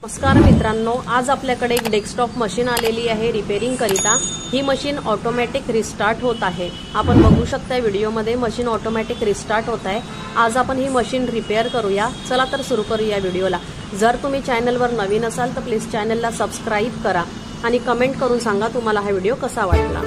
नमस्कार मित्रांनो, आज आपल्याकडे एक डेस्कटॉप मशीन आलेली आहे रिपेअरिंग करिता। ही मशीन ऑटोमॅटिक रिस्टार्ट होत आहे। आपण बघू शकता व्हिडिओमध्ये मशीन ऑटोमॅटिक रिस्टार्ट होत आहे। आज आपण ही मशीन रिपेअर करूया। चला तर सुरू करूया व्हिडिओला। जर तुम्ही चॅनलवर नवीन असाल तर प्लीज चॅनलला सबस्क्राइब करा आणि कमेंट करून सांगा तुम्हाला हा व्हिडिओ कसा वाटला।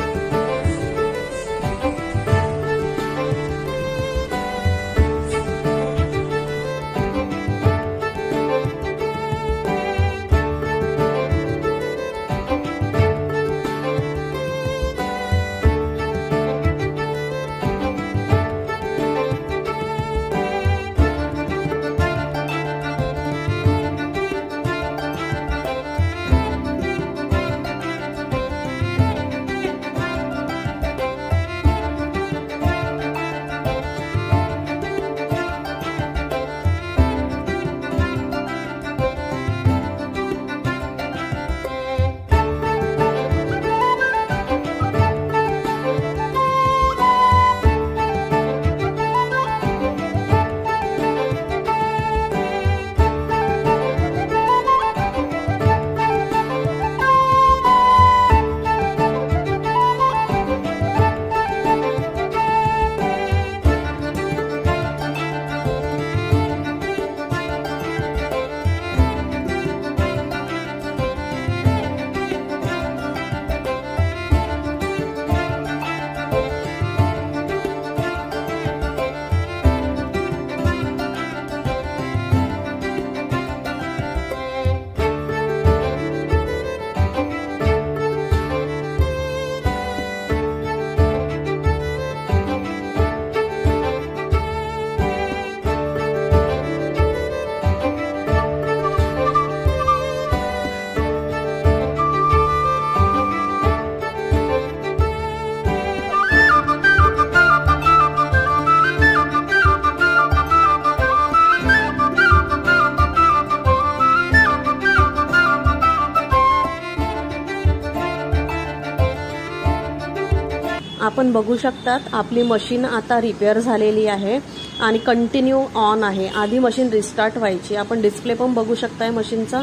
आपण बघू शकतात आपली मशीन आता रिपेअर झालेली आहे आणि कंटिन्यू ऑन आहे। आधी मशीन रिस्टार्ट व्हायची, आपण डिस्प्ले पण बघू शकताय मशीनचा।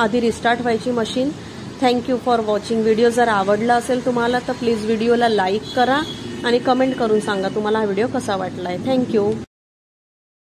आधी रिस्टार्ट व्हायची machine. Thank you for watching. Video जर आवडला असेल तुम्हाला तर प्लीज व्हिडिओला लाईक करा आणि कमेंट करून सांगा तुम्हाला हा व्हिडिओ कसा वाटलाय। थँक्यू।